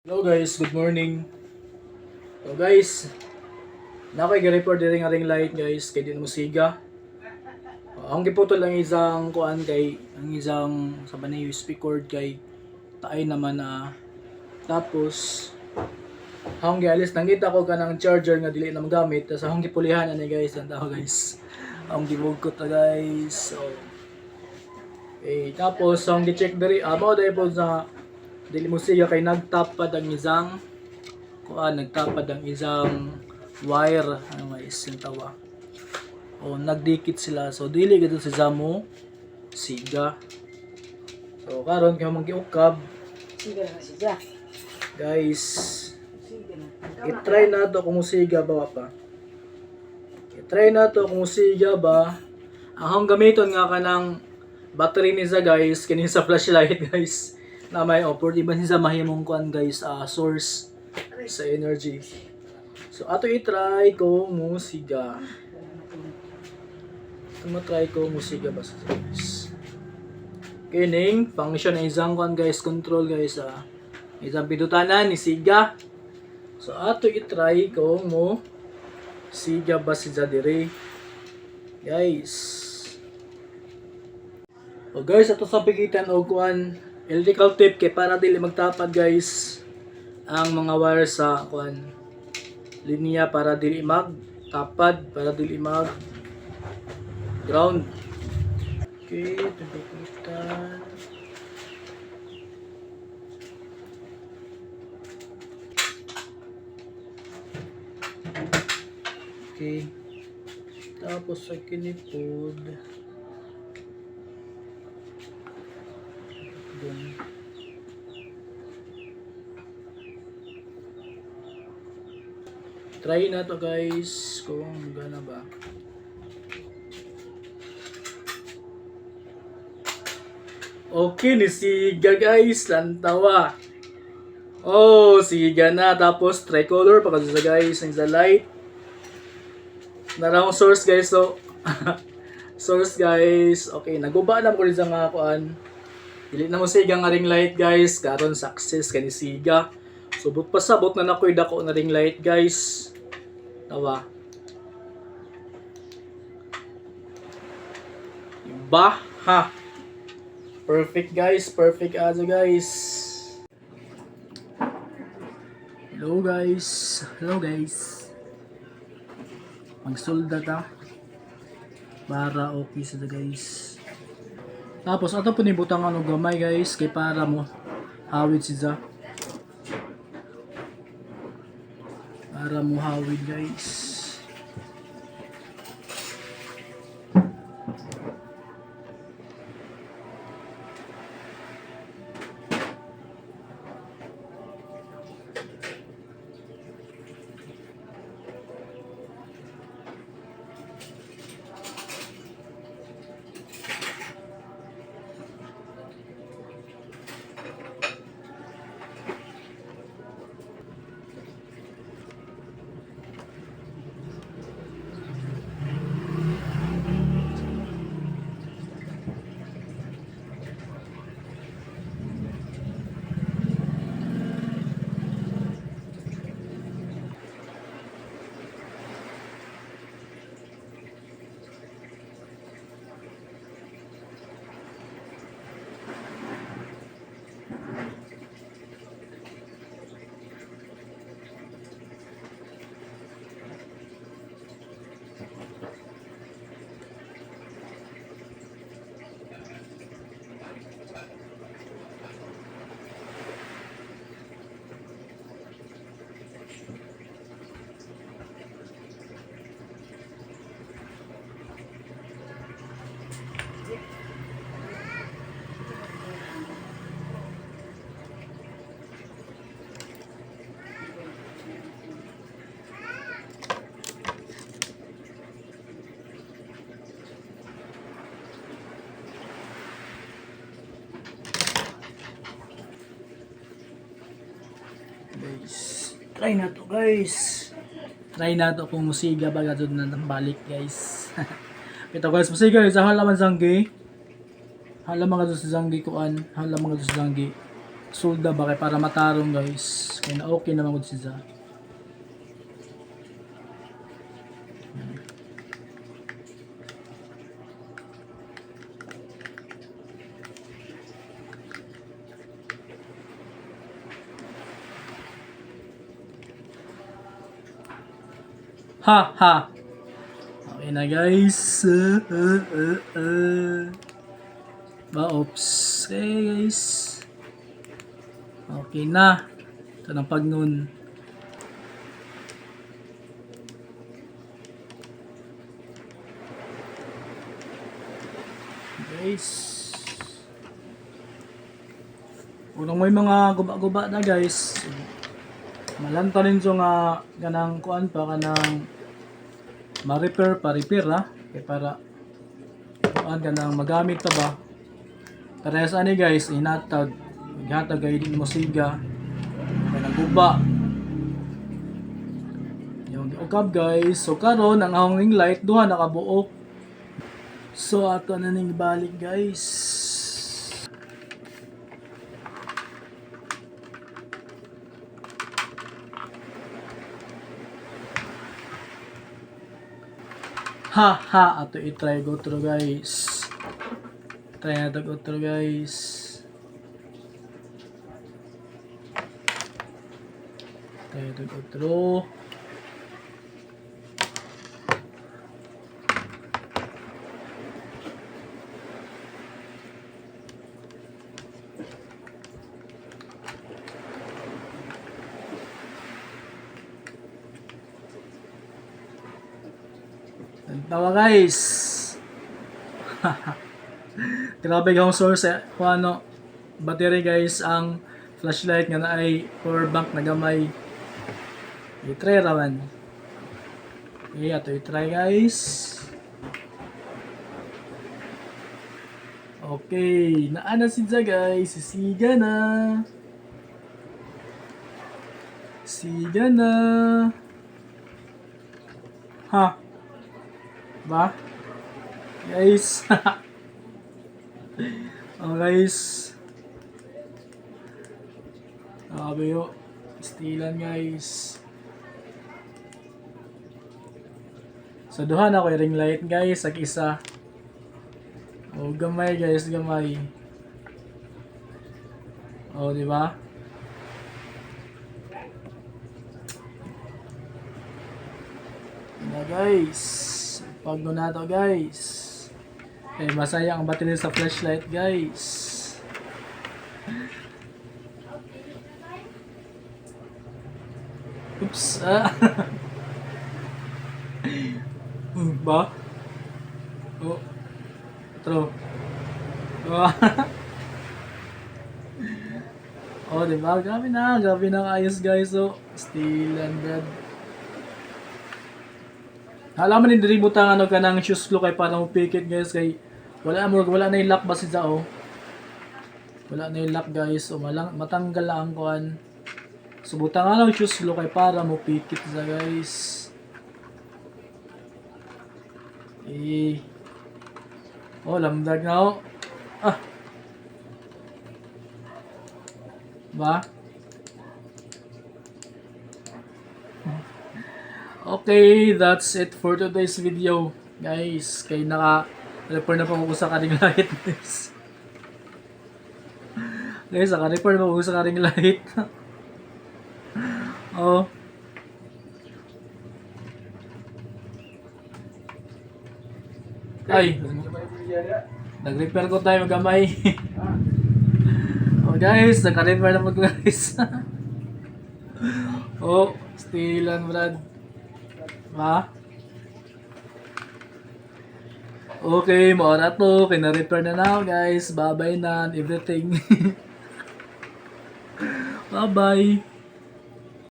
Hello guys, good morning. So guys, nakoy gi-report diri nga ring light guys kay di na musiga. Ang giputol lang isang kuan kay ang isang sa banay USB cord kay taay naman na tapos hang gialis nangita ko kanang charger nga dili na magamit tas hang gipulihan ani guys ang tao guys. Ang gibugkot na guys. So tapos ang gi-check diri mao dai po sa dili musiga kay nagtapad ang isang nagtapad ang isang wire ano guys yung tawa o nagdikit sila so dili gito si Zamo siga so karon kay mong giukab Siga na siya. guys Siga na. i-try nato kung musiga ba pa i-try nato kung musiga ba ang gamiton nga kanang battery ni sa guys kini sa flashlight guys na may pwede ba sa mahimong kuan guys source sa energy. So ato i-try ko musiga. Try ko musiga ba sa guys. Kining function na isang kuan guys, control guys isang pindutanan ni siga. So ato i-try ko mo siga ba si dire. Guys. O guys, ato sa pigitan og kuan electrical tape kay para dili magtapad guys ang mga wire sa kuan linya para dili magtapad para dili mag ground. Okay, tubitan. Okay. Tapos sa kinipod dun. Try na to guys kung gana ba. Okay ni siga guys, lantawa. Oh, siga na tapos tricolor pa kasi sa guys ng sa light. Narang source guys so. Source guys. Okay, naguba na ko rin sa mga kuan. Dili na mo siga nga ring light guys, karon success kani siga. Subot pasabot na nakoy dako na ring light guys. Tawa. Iba ha. Perfect guys, perfect aja guys. Hello guys. Hello guys. Magsulda ta para okay sa guys. Tapos ato po ni butang ano gamay guys kay para mo hawid siya. Para mo hawid guys. Guys, try na to guys. Try na to kung musiga ba gadud na balik guys. Kita guys, musiga guys, halaman sanggi. Halaman gadud sa sanggi kuan, halaman gadud sa sanggi. sulda ba kay para matarong guys. Kaya na okay naman gud siya. Ha ha. Okay na guys. Oops. Okay guys. Okay na. Ito ng pagnon. Guys. Unang may mga guba-guba na guys. Malanta rin so nga ganang kuan pa kanang ma-repair pa-repair ha. Kaya para kuan ganang magamit ta ba. Para sa ani guys, inatag. Maghatag ay di mo siga. Kaya naguba. Yung ukab guys. So karon ang akong ring light duha nakabuok. So ato na ning balik guys. Ha ha, ato i-try go through guys. Try na to go through guys. Try na to go through. Tawa guys. Grabe yung source kung ano battery guys ang flashlight nga na ay power bank na gamay. I-try raman. Okay, ato i-try guys. Okay, naana siya guys. Siga na. Siga na. Ha. Ba? Guys. Oh guys. Sabi yo. Stilan guys. So duha na ko ring light guys. Ag isa. Oh gamay guys. Gamay. Oh diba? Na guys. Pag na to guys. Eh masaya ang battery sa flashlight guys. Oops. Ba? Oh. True. Oh, diba? Grabe na ayos guys. So, still and red. Halaman ni diri butang ano kanang shoes lo kay para mo pikit guys kay wala na yung lock ba siya oh. Wala na yung lock guys. So matanggal lang ang kuan. So butang ano shoes lo kay para mo pikit siya guys. Oh lamdag na oh. Ah. Ba? Okay, that's it for today's video, guys. Kay naka-repair na po sa karing light, guys. Guys, naka-repair na po sa karing light. Oh. Ay. Nag-repair ko tayo gamay. Oh, guys, naka-repair na po guys. Oh, stilan, Brad. Ha? Okay, maura to. Kina-repair na ako guys. Bye-bye na and everything. Bye-bye.